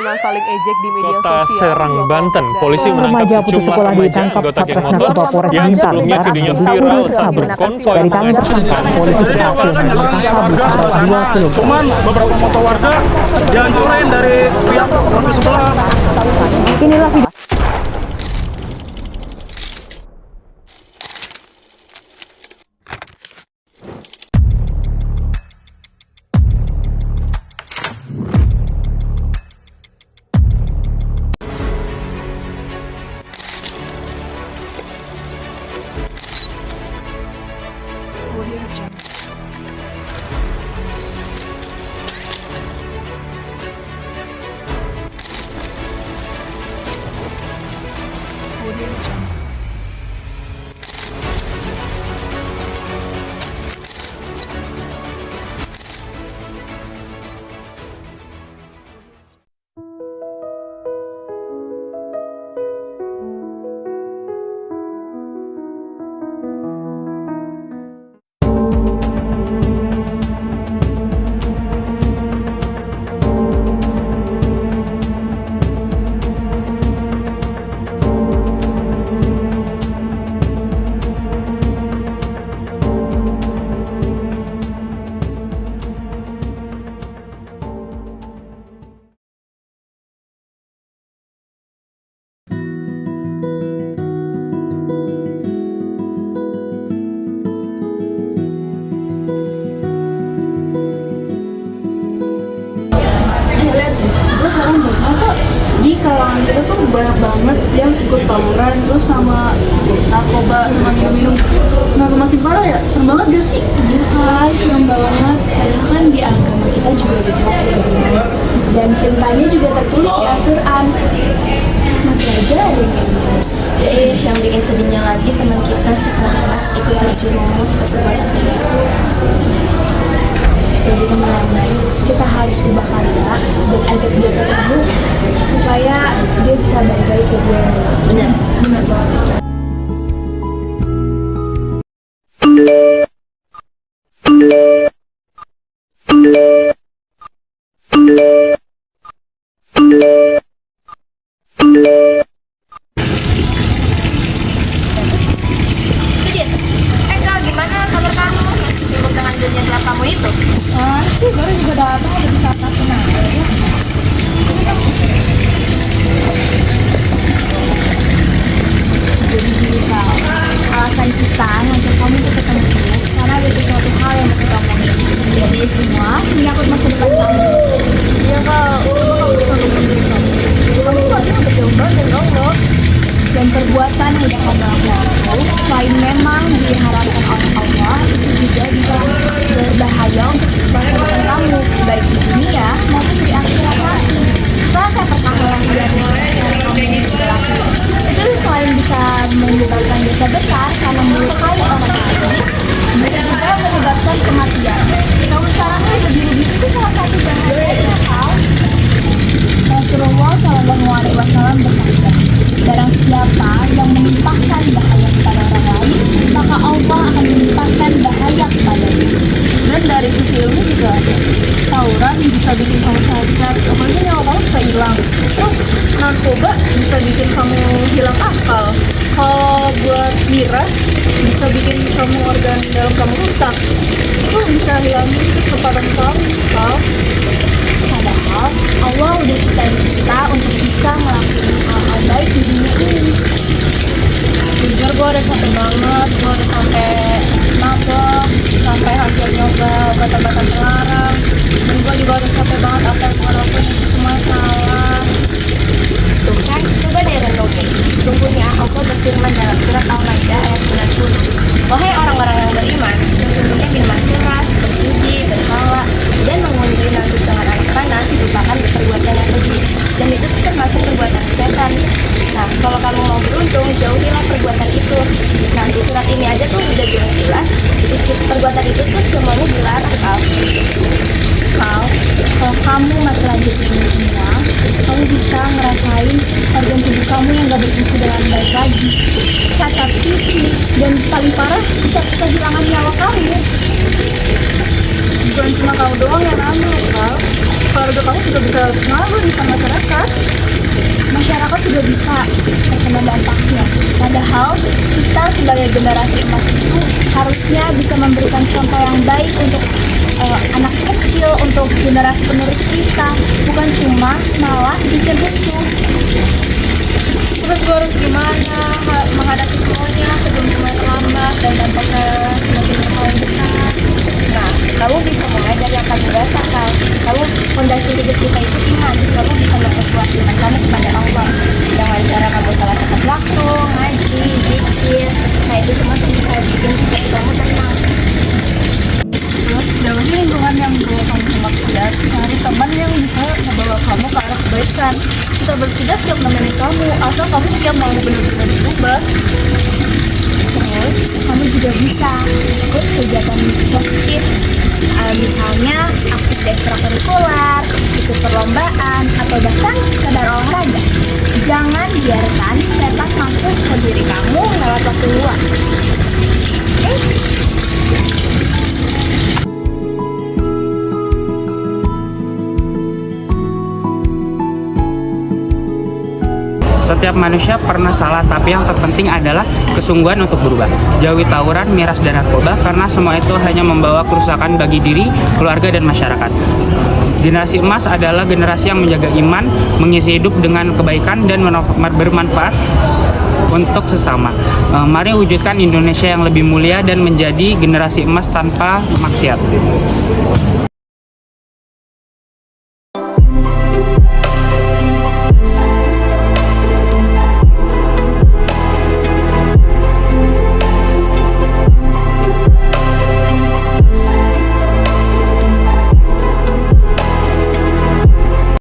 pernah saling ejek di media Kota sosial. Serang, Banten, polisi menangkap remaja putus sejumlah sekolah remaja ditangkap anggota geng Satres motor Narkoba Polres yang Blitar sebelumnya beraksi videonya tak viral urut saat sabun. berkonvoy Dari tangan mengajak tersangka, polisi berhasil mengamankan sabu seberat 2 kg. Cuman beberapa foto warga dihancurin dari pihak warga sebelah. Inilah video. Di kalangan kita tuh banyak banget yang ikut tawuran terus sama narkoba sama minum-minum. Kenapa makin parah ya? Serem banget gak sih? Iya kan, serem banget. Padahal kan di agama kita juga udah jelas ya. Dan perintahnya juga tertulis di Al-Quran. Masih aja ada yang kayak gitu. Yang bikin sedihnya lagi teman kita sekarang ikut terjerumus ke perbuatan itu. Jadi teman-teman, kita harus ubah kata dan ajak dia ketemu supaya dia bisa balik-balik ke dia. Benar banget. Gimana kabar kamu? Masih sibuk dengan dunia gelap kamu itu? Sih, baru juga datang udah bisa aku nanya ya. Jadi gini Kak, alasan kita ngajak kamu untuk ketemu karena ada sesuatu hal yang mau kita omongin. Jadi semua menyangkut masa depan kamu. Iya Kak, coba kamu tanggung diri kamu. Kamu pasti udah coba dan Allah. Dan perbuatan yang udah kamu lakukan itu selain memang diharapkan oleh Allah, itu juga bisa berbahaya untuk masa depan kamu, baik di dunia maupun di akhirat nanti. Misalnya perkahwinan yang kamu berlaku, itu selain bisa menyebabkan dosa besar karena melukai orang lain, bisa juga menyebabkan kematian. Kamu sekarang ini lebih-lebih itu salah satu bahayanya, Kak. Rasulullah SAW bersabda, barang siapa yang menimpahkan bahaya kepada orang lain, maka Allah akan menimpahkan bahaya kepadanya. Dan dari sisi ilmu juga ada. Tawuran bisa bikin kamu cacat, pokoknya nyawa kamu bisa hilang. Terus narkoba bisa bikin kamu hilang akal. Kalau buat miras bisa bikin kamu organ dalam kamu rusak. Itu bisa hilangin kesempatan kamu, Kak. Padahal Allah udah ciptain kita untuk bisa ngelakuin hal-hal baik di dunia ini. Jujur gue udah capek banget, gue udah sampai mabok, sampai hampir nyoba obat-obatan terlarang. Dan gue juga udah capek banget apa yang gue lakuin itu semua salah. Tuh kan, coba deh renungin. Sesungguhnya Allah berfirman dalam surat Al-Maidah ayat 90. Wahai orang-orang yang beriman, sesungguhnya minuman keras, berjudi, berhala, dan mengundi nasib dengan anak panah merupakan perbuatan yang keji. Dan itu termasuk perbuatan setan. Nah, kalau kamu mau beruntung, jauhilah perbuatan itu. Nah, di surat ini aja tuh udah jelas, perbuatan itu tuh semuanya dilarang, Kal. Kalau kamu masih lanjut ini semua, kamu bisa ngerasain organ tubuh kamu yang gak berfungsi dengan baik lagi, cacat fisik, dan paling parah bisa kehilangan nyawa kamu. Bukan cuma kau doang yang ambil, Kal. keluarga kamu juga bisa pengaruh di masyarakat. Masyarakat juga bisa terkena dampaknya. Padahal kita sebagai generasi emas itu harusnya bisa memberikan contoh yang baik untuk anak kecil, untuk generasi penerus kita, bukan cuma malah bikin rusuh. Terus gue harus gimana menghadapi semuanya sebelum semuanya terlambat dan dampaknya semakin berkelanjutan? Nah, kamu bisa mulai dari yang kamu rasakan. Kamu fondasi hidup kita itu iman. Kamu bisa memperkuat iman kamu kepada Allah dengan cara kamu salat tepat waktu, ngaji, zikir. Nah, itu semua tuh bisa bikin hidup kamu tenang. Terus jauhi lingkungan yang membawa kamu ke maksiat, cari teman yang bisa membawa kamu ke arah kebaikan. Kita bertiga siap nemenin kamu, asal kamu siap mau benar-benar berubah. Terus kamu juga bisa ikut kegiatan positif, misalnya aktif ekstrakurikuler, ikut perlombaan, atau bahkan sekedar olahraga. Jangan biarkan setan masuk ke diri kamu lewat waktu luang. Setiap manusia pernah salah, tapi yang terpenting adalah kesungguhan untuk berubah. Jauhi tawuran, miras, dan narkoba, karena semua itu hanya membawa kerusakan bagi diri, keluarga, dan masyarakat. Generasi emas adalah generasi yang menjaga iman, mengisi hidup dengan kebaikan, dan bermanfaat untuk sesama. Mari wujudkan Indonesia yang lebih mulia dan menjadi generasi emas tanpa maksiat.